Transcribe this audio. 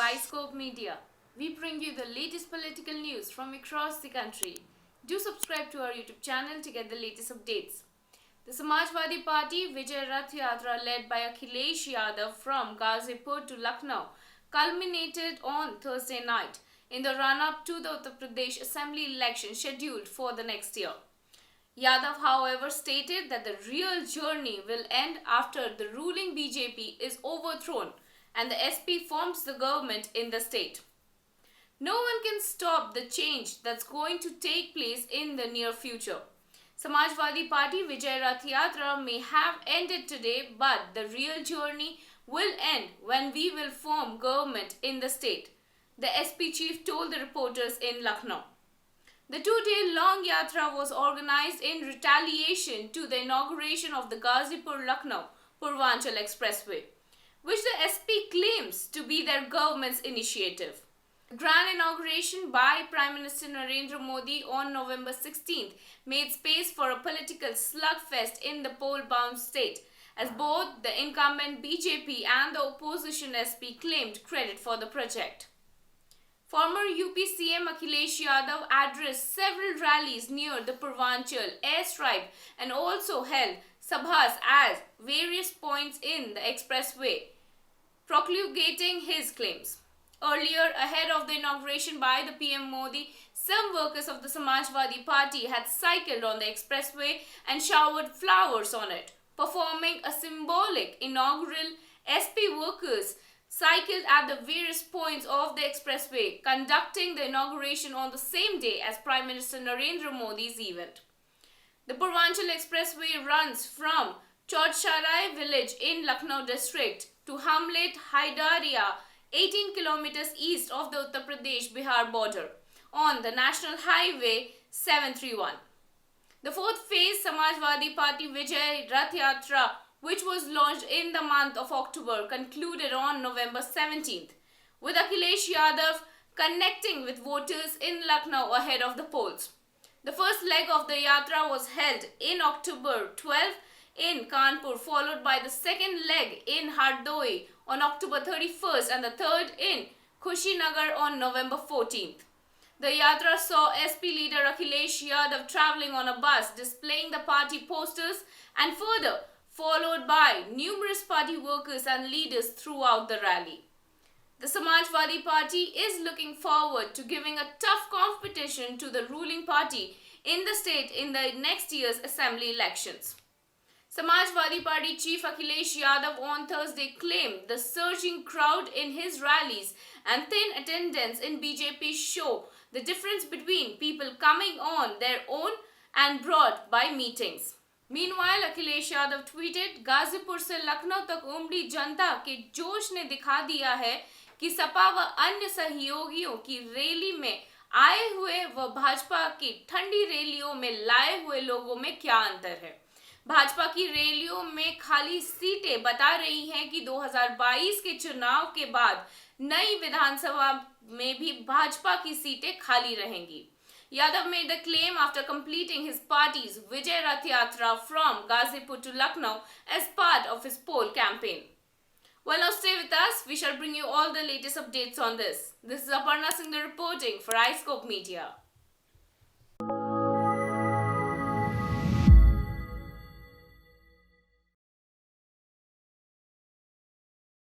iScope Media. We bring you the latest political news from across the country. Do subscribe to our YouTube channel to get the latest updates. The Samajwadi Party Vijay Rath Yatra led by Akhilesh Yadav from Ghazipur to Lucknow culminated on Thursday night in the run-up to the Uttar Pradesh Assembly election scheduled for the next year. Yadav, however, stated that the real journey will end after the ruling BJP is overthrown and the SP forms the government in the state. No one can stop the change that's going to take place in the near future. Samajwadi Party Vijay Rath Yatra may have ended today, but the real journey will end when we will form government in the state, the SP chief told the reporters in Lucknow. The 2-day long yatra was organized in retaliation to the inauguration of the Ghazipur-Lucknow Purvanchal Expressway, which the SP claims to be their government's initiative. The grand inauguration by Prime Minister Narendra Modi on November 16th made space for a political slugfest in the poll-bound state, as both the incumbent BJP and the opposition SP claimed credit for the project. Former UP CM Akhilesh Yadav addressed several rallies near the Purvanchal airstrip and also held sabhas at various points in the expressway, promulgating his claims. Earlier, ahead of the inauguration by the PM Modi, some workers of the Samajwadi Party had cycled on the expressway and showered flowers on it, performing a symbolic inaugural. SP workers cycled at the various points of the expressway, conducting the inauguration on the same day as Prime Minister Narendra Modi's event. The Purvanchal Expressway runs from Chaudhsarai village in Lucknow district to Hamlet Haidaria, 18 kilometers east of the Uttar Pradesh-Bihar border, on the National Highway 731. The fourth phase Samajwadi Party Vijay Rath Yatra, which was launched in the month of October, concluded on November 17th, with Akhilesh Yadav connecting with voters in Lucknow ahead of the polls. The first leg of the yatra was held in October 12th in Kanpur, followed by the second leg in Hardoi on October 31st and the third in Kushinagar on November 14th. The yatra saw SP leader Akhilesh Yadav travelling on a bus displaying the party posters and further followed by numerous party workers and leaders throughout the rally. The Samajwadi Party is looking forward to giving a tough competition to the ruling party in the state in the next year's assembly elections. Samajwadi Party chief Akhilesh Yadav on Thursday claimed the surging crowd in his rallies and thin attendance in BJP show the difference between people coming on their own and brought by meetings. Meanwhile, Akhilesh Yadav tweeted, Ghazipur से लखनऊ तक उमड़ी जनता के जोश ने दिखा दिया है कि सपा व अन्य सहयोगियों की रैली में आए हुए व भाजपा की ठंडी रैलियों में लाए हुए लोगों में क्या अंतर है। भाजपा की रैलियों में खाली सीटें बता रही हैं कि 2022 के चुनाव के बाद नई विधानसभा में भी भाजपा की सीटें खाली रहेंगी. Yadav made the claim after completing his party's Vijay Rath Yatra from Ghazipur to Lucknow as part of his poll campaign. Well, now stay with us. We shall bring you all the latest updates on this. This is Aparna Singh reporting for iScope Media.